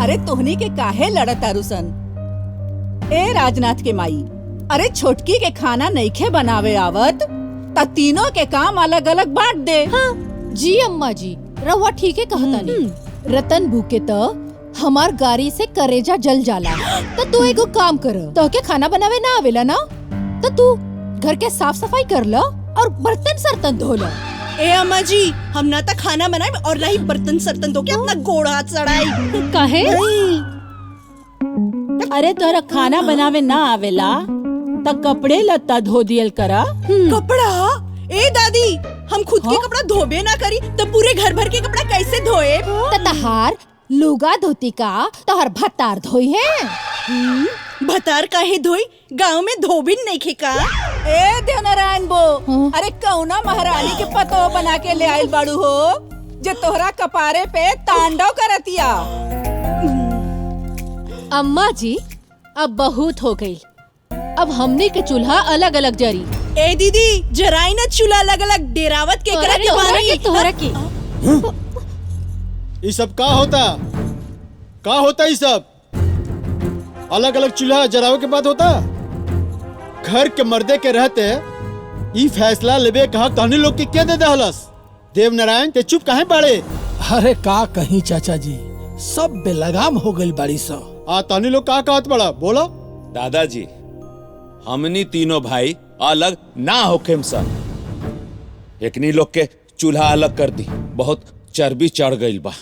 अरे तोहनी के काहे लड़त तारुसन? ए राजनाथ के माई, अरे छोटकी के खाना नईखे बनावे आवत त तीनों के काम अलग अलग बांट दे। हाँ, जी अम्मा जी, रवा ठीक है कहता। रतन भूखे तो हमार गाड़ी से करेजा जल जाला। तो तू एगो काम कर, तो के खाना बनावे ना आवेला ना, तो तू घर के साफ सफाई कर लो और बर्तन सर्तन धो लो। ए अम्मा जी, हम ना तो खाना बनाए और ना ही बर्तन सर्तन धो के अपना गोड़ हाथ चढ़ाई। काहे? अरे तोरा खाना बनावे ना आवेला त कपड़े लत्ता धो दियल करा। कपड़ा? ए दादी, हम खुद के कपड़ा धोबे ना करी तो पूरे घर भर के कपड़ा कैसे धोए? तहार लुगा धोती का तोहर भतार धोई है। भतार काहे धोई? गांव में धोबिन नहीं खे का? ए देवनारायण बो, अरे कौना महारानी के पतो बना के ले आइल बाड़ू हो जे तोहरा कपारे पे तांडव करतिया। अम्मा जी, अब बहुत हो गई, अब हमने के चूल्हा अलग अलग जरी। ए दीदी, जराई न चूल्हा अलग अलग डेरावत के करा के बारी। तोहरा की ये सब का होता? का होता ये सब? अलग अलग चूल्हा जरावे के बात होता? घर के मर्दे के रहते ये फैसला लेबे कहा कहनी लोग के क्या दे दहलस? देवनारायण ते चुप काहे बाड़े? अरे का कहीं चाचा जी, सब बेलगाम हो गई बाड़ी सा। तहनी लोग का कहत बड़ा? बोलो। दादाजी, हमनी तीनों भाई अलग ना होखेम सन। एकनी लोग के चूल्हा अलग कर दी, बहुत चर्बी चढ़ गइल बा।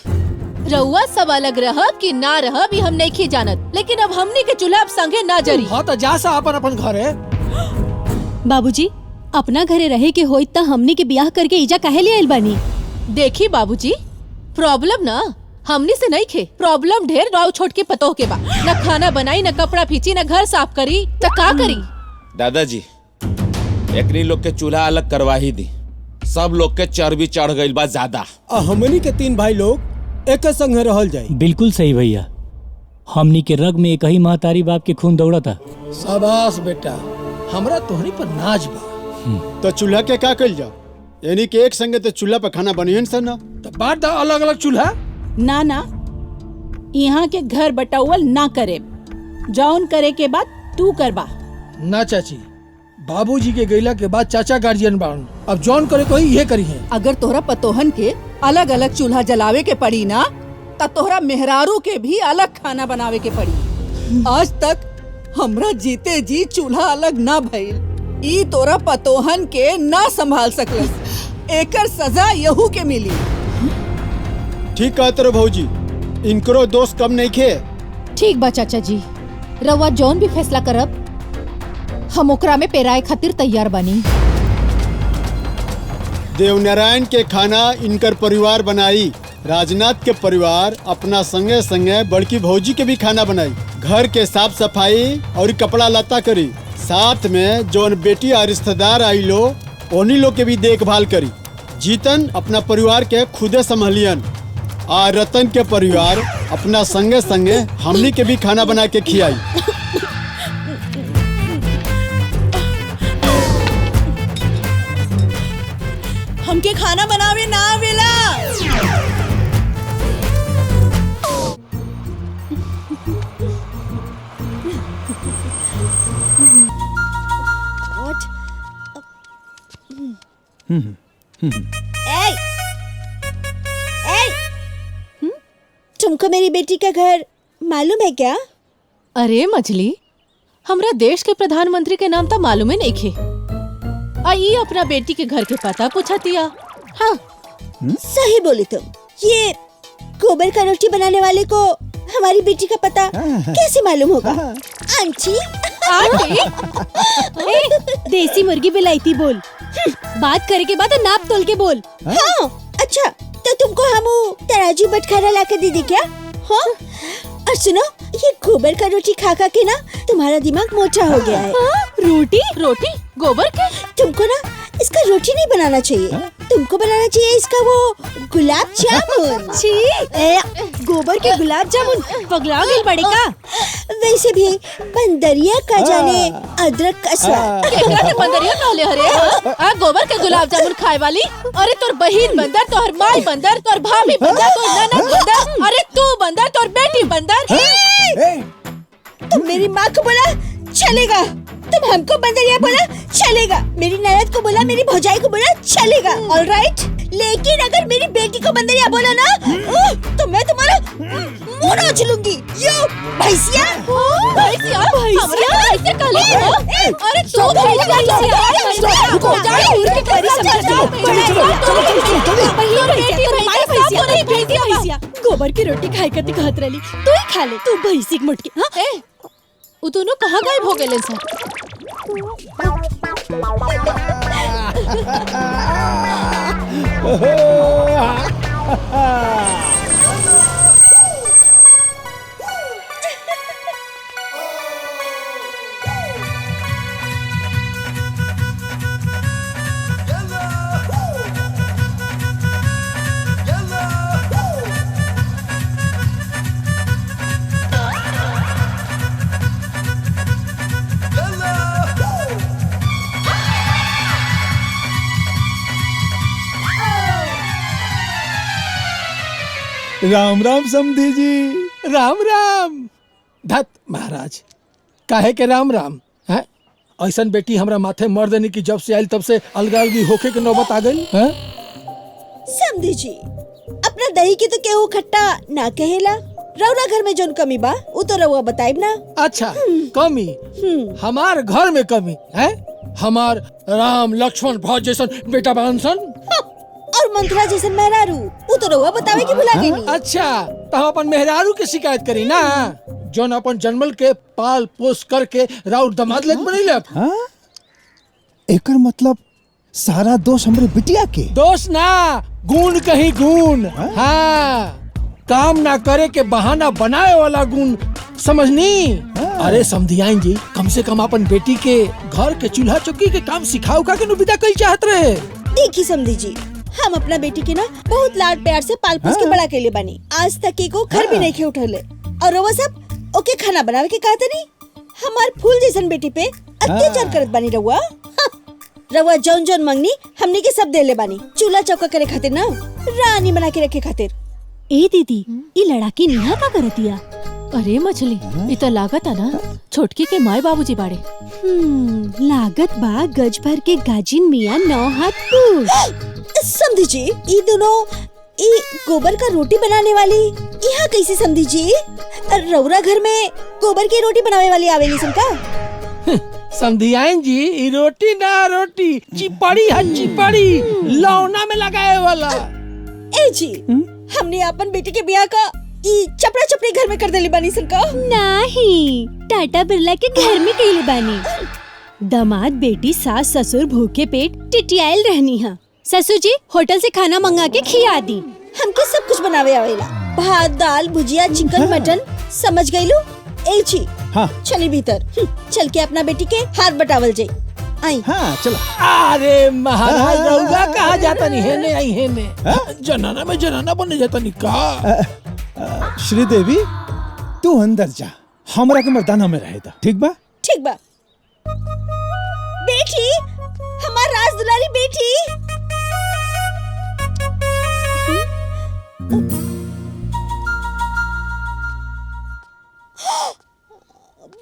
रउआ सब अलग रह कि ना रह भी हम नहीं खी जानत, लेकिन अब हमनी के चूल्हा अब संगे ना जरी। हाँ तो जा सा अपन अपन घरे। बाबूजी, अपना घरे रहे के होई त हमनी के ब्याह करके इजा काहे ले आइल बानी? देखी बाबूजी, प्रॉब्लम ना हमनी से नहीं खे, प्रॉब्लम ढेर राव छोट के पतोह के बा। न खाना बनाई, न कपड़ा फींची, न घर साफ करी, तो का करी? दादाजी, एकनी लोग के चूल्हा अलग करवा ही दी, सब लोग के चर्बी चढ़ गइल बा ज्यादा। हमनी के तीन भाई लोग एक संगे रहल जाई। बिल्कुल सही भैया, हमनी के रग में एक ही महतारी बाप के खून दौड़ता। शाबाश बेटा, हमरा तोहरी पर नाज बा। तो चूल्हा के का कइल जा? यानी कि एक संगे तो चूल्हा पर खाना बनियन सन ना? तो बांट दा अलग अलग चूल्हा। ना ना, यहाँ के घर बटावल ना करे, जौन करे के बाद तू करबा। ना चाची, बाबूजी के गैला के बाद चाचा गार्जियन बान, अब जौन करे कोई ये करी है। अगर तोहरा पतोहन के अलग अलग चूल्हा जलावे के पड़ी ना, त तोहरा मेहरारू के भी अलग खाना बनावे के पड़ी। आज तक हमरा जीते जी चूल्हा अलग ना भइल, ई तोरा पतोहन के ना संभाल सकलस, एकर सजा यहू के मिली। ठीक कहते रहो भौजी, इनकरो दोस्त कम नहीं खे। ठीक बा चाचा जी, रउआ जौन भी फैसला करब हम ओकरा में पेराए खातिर तैयार बानी। देवनारायण के खाना इनकर परिवार बनाई, राजनाथ के परिवार अपना संगे संगे बड़की भौजी के भी खाना बनाई, घर के साफ सफाई और कपड़ा लत्ता करी, साथ में जौन बेटी और रिश्तेदार आई लो उन्हीं लोग के भी देखभाल करी। जीतन अपना परिवार के खुदे संभालियन, और रतन के परिवार अपना संगे संगे हमनी के भी खाना बना के खियाई। हमके खाना बनावे ना आवेला। तुमको मेरी बेटी का घर मालूम है क्या? अरे मछली, हमरा देश के प्रधानमंत्री के नाम तो मालूम ही नहीं खे, आई अपना बेटी के घर के पता पूछतिया। हाँ सही बोली तुम। ये गोबर का रोटी बनाने वाले को हमारी बेटी का पता कैसे मालूम होगा? आंटी देसी मुर्गी बिलाईती बोल, बात करे के बाद नाप तोल के बोल। हाँ अच्छा, तो तुमको हम तराजू बटखारा ला कर दे दे क्या? हाँ, और सुनो, ये गोबर का रोटी खा खा के ना तुम्हारा दिमाग मोटा हो गया है। रोटी रोटी गोबर के? तुमको ना इसका रोटी नहीं बनाना चाहिए, तुमको बनाना चाहिए इसका वो गुलाब जामुन। छी, गोबर के गुलाब जामुन पगला गई बड़े का। वैसे भी बंदरिया का जाने अदरक का स्वाद। केकरा के बंदरिया कहले हरे? आ गोबर के गुलाब जामुन खाए वाली? अरे तोर बहिन बंदर, तोहर माई बंदर, तोर भाभी बंदर, तोर ननद बंदर, अरे तू बंदर, तोर बेटी बंदर। तुम मेरी माँ को बोला चलेगा, तुम हमको बंदरिया बोला चलेगा, मेरी ननद को बोला, मेरी भौजाई को बोला चलेगा, ऑलराइट। लेकिन अगर मेरी बेटी को बंदरिया बोला ना तो मैं तुम्हारा मुंह नोच लूंगी। यो भैंसिया, भैंसिया, हमरा कैसे कहले हो? अरे तू भैंसिया गोबर की रोटी खाए कती कहत रही, तू ही खा ले, तू भैंसी मुटकी। हाँ उ दोनों कहाँ गायब हो गए सर? राम राम समधी जी, राम राम। धत महाराज, काहे के राम राम है? ऐसन बेटी हमरा माथे मर देने की जब से आयल तब से अलगा अलगी होके के नौबत आ गई है। समझी जी, अपना दही की तो केहू खट्टा ना कहेला। रउरा घर में जोन कमी बा वो तो रउआ बताइब ना। अच्छा, कमी हमार घर में कमी है? हमार राम लक्ष्मण भरत जैसन बेटा बांसन और मंत्रा जैसे मेहरारू वो तो रउआ बतावे की भुला गई। अच्छा, तो हम अपन मेहरारू की शिकायत करी ना, जोन अपन जन्मल के पाल पोस करके राउर दमाद लेत बनैले। एकर मतलब सारा दोष हमरे बिटिया के? दोष ना, गुण कहीं गुण। हाँ, काम ना करे के बहाना बनाए वाला गुण, समझनी? अरे समधियाइन जी, कम से कम अपन बेटी के घर के चूल्हा चौकी के काम सिखाओ का के नु विदा कइल चाहत रहे। देखी समझी जी, हम अपना बेटी के ना बहुत लाड प्यार से पाल पोस के बड़ा केले बनी, आज तक एको घर भी नहीं खे उठले। और रउआ सब ओके खाना बनावे के कहते नहीं, हमार फूल जैसन बेटी पे अत्याचार करत बानी रउआ। रउआ जौन जौन मंगनी हमने के सब देले बानी, चूल्हा चौका करे खातिर ना, रानी बना के रखे खातिर। ए दीदी, ये लड़ाकी निहा का करतिया? अरे मछली, इतना लागत है ना छोटकी के माए बाबूजी बाड़े। लागत बा गज भर के गाजिन मियां 9 हाथ फूल। समझी जी, ये दोनों ये गोबर का रोटी बनाने वाली यहाँ कैसे समझी जी? रउरा घर में गोबर की रोटी बनाने वाली आवेली का? समधियाइन जी, ये रोटी ना रोटी, चिपड़ी है चिपड़ी, लौना में लगाए वाला। ए जी, हमने अपन बेटी के ब्याह का ई चपड़ा चपड़ी घर में कर देली बानी का? नहीं, टाटा बिरला के घर में कइले बानी। दामाद बेटी सास ससुर भूखे पेट टिटियाल रहनी है। ससुर जी होटल से खाना मंगा के खिया दी। हमके सब कुछ बनावे आवेला, भात दाल भुजिया चिकन मटन, समझ गई लो? ए जी, हाँ। चली भीतर, चल के अपना बेटी के हाथ बटावल जाई। आई। हाँ चलो। अरे महाराज, रउआ कहाँ जाता नहीं? हेने आई हेने, जनाना में जनाना बने जाता नहीं का? श्रीदेवी, तू अंदर जा, हमरा के मर्दाना में रहे था, ठीक बा? ठीक बा। बेटी, हमार राज दुलारी बेटी।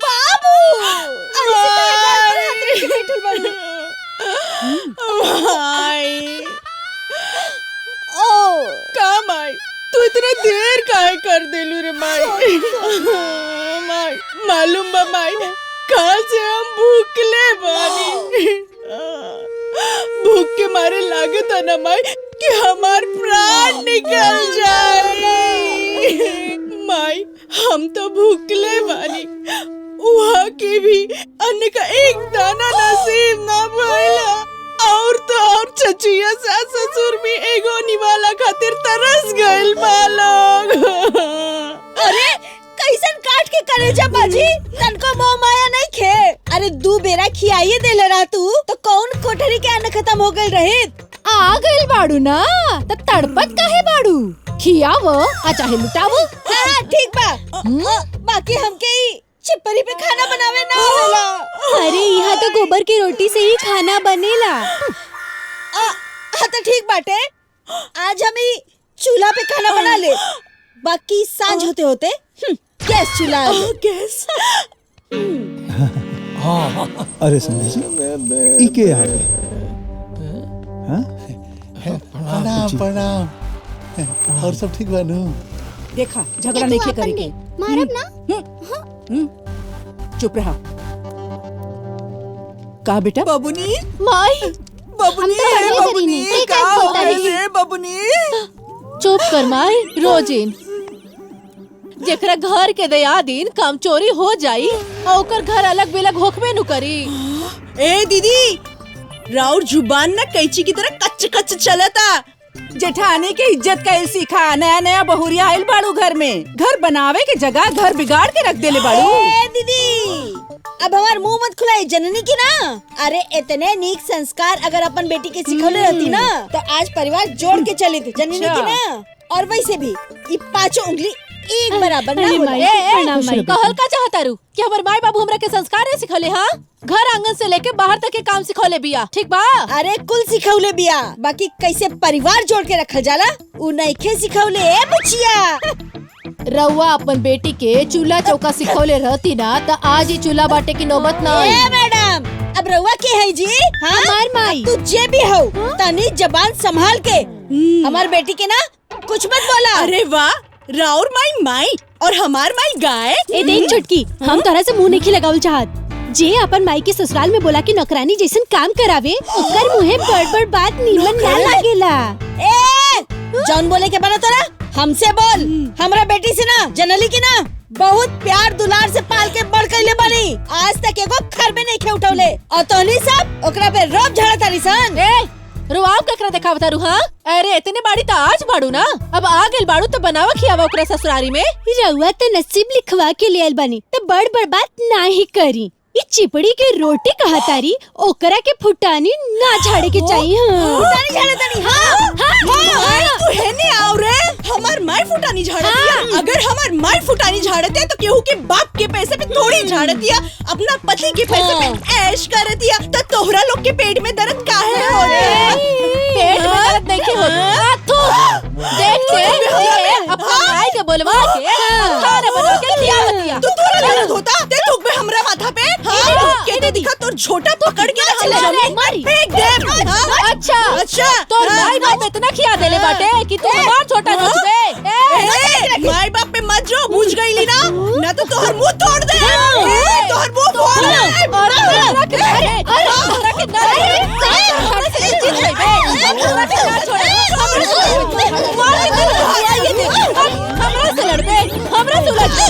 बाबू, का माई, तू इतना देर काहे कर देलू रे माई? माई, मालूम बा माई, कल से हम भूखले बानी। भूख के मारे लागत है ना माई कि हमार प्राण निकल जाए। माई, हम तो भूखले बानी, वहाँ की भी अन्न का एक दाना नसीब ना भइला। और तो और चचिया सास ससुर भी एगो निवाला खातिर तरस गइल बालोग। अरे कैसन काट के कलेजा बाजी, तनको मोह माया नहीं खे। अरे 2 बेरा खियाइए देले रहा तू तो कौन कोठरी के अन्न खत्म हो गइल रहे। आ गइल बाड़ू ना त तड़पत काहे बाड़ू? खियाव आ चाहे लुटाव। हाँ ठीक बा। बाकी हमके ही चिपरी पे खाना बनावे ना आवेला। अरे यहाँ तो गोबर की रोटी से ही खाना बनेला। हाँ तो ठीक बाटे, आज हम ही चूल्हा पे खाना बना ले, बाकी सांझ होते होते गैस चूल्हा आ जाए। गैस अरे संजय जी ई के आ गए? हाँ? प्रणाम प्रणाम। और सब ठीक बानू? देखा झगड़ा नहीं करेंगे। मारब ना। चुप रहा। का बेटा? बबुनी माई बबुनी बबुनी का हो गइल रे बबुनी? चुप कर माई। रोजिन जेकरा घर के दया दिन काम चोरी हो जाई और ओकर घर अलग बिलग होखबे नु करी। ए दीदी, राउर जुबान ना कैची की तरह कच्च कच्च चलता। जेठानी के इज्जत का सीखा। नया नया बहुरिया आइल बाड़ू घर में, घर बनावे के जगह घर बिगाड़ के रख देले बाड़ू। ए दीदी, अब हमार मुंह मत खुलाई जननी की ना। अरे इतने नीक संस्कार अगर अपन बेटी के सिखौले रहती ना तो आज परिवार जोड़ के चले थे जननी की ना। और वैसे भी ये पांचों उंगली एक बराबर ना होला। प्रणाम माई। कहल का चाहता रू कि हमर माई बाबू हमरा के संस्कार नहीं सिखौले? हाँ, घर आंगन से लेके बाहर तक के काम सिखौले बिया। ठीक बा? अरे कुल सिखौले बिया, बाकी कैसे परिवार जोड़ के रखल जाला उ नइखे सिखौले। ए बच्चिया, रउआ अपन बेटी के चूल्हा चौका सिखौले रहती ना तो आज ही चूल्हा बाटे की नौबत ना आई। ए मैडम, अब रउआ के है जी? हाँ? हमार माई। तू जे भी हो तनी जबान संभाल के हमार बेटी के ना कुछ मत बोला। अरे वाह, राउर माई माई और हमार माई गाय। ए देख छुटकी, हम तोरा से मुंह नहीं लगावल चाहत। जे अपन माई के ससुराल में बोला कि नौकरानी जैसन काम करावे ओकर मुहे बड़ बात नीमन ना लागेला। ए जौन बोले के बना तोरा हमसे बोल। हमरा बेटी से ना जनली की ना बहुत प्यार दुलार से पाल के बड़ कइले बनी। आज तक एगो खर में नहीं खे उठौले और तोहनी सब ओकरा पे रोब झाड़ा तारी सन। रुआव ककरा देखावता रू? हाँ, अरे इतने बाड़ी तो आज बाड़ू ना, अब आ गेल बाड़ू तो बनावा खियावा ओकरा ससुरारी में। रउआ तो नसीब लिखवा के ले आइल बानी तो बड़ बात ना ही करी। ये चिपड़ी के रोटी कहा तारी ओकरा के फुटानी ना झाड़े के चाहिए। फुटानी झाड़े तारी? हाँ माई तू है नहीं आओ रे, हमार माई फुटानी झाड़े दिया। अगर हमार माई फुटानी झाड़ते तो केहू के बाप के पैसे पे थोड़ी झाड़ दिया, अपना पति के पैसे पे ऐश कर दिया। तो तोहरा लोग के पेट में दर्द काहे हो रहा? पेट में दर्द नहीं होता। देख अपना माई के बोलवा के खाना बना के दिया दिया। तू तोरा दर्द होता ते थूक में हमरा माथा पे। हाँ के दिखा तोर छोटा पकड़ के ना मारी फेंक दे। अच्छा तो माई बाप इतना खिया देले बाटे कि तू हमार छोटा नचबे। माई बाप पे मत जो, बुझ गईली ना तो तोहर मुंह तोड़ दे। तोहर मुंह फोड़ दे। हमरा से लड़बे, हमरा से लड़बे।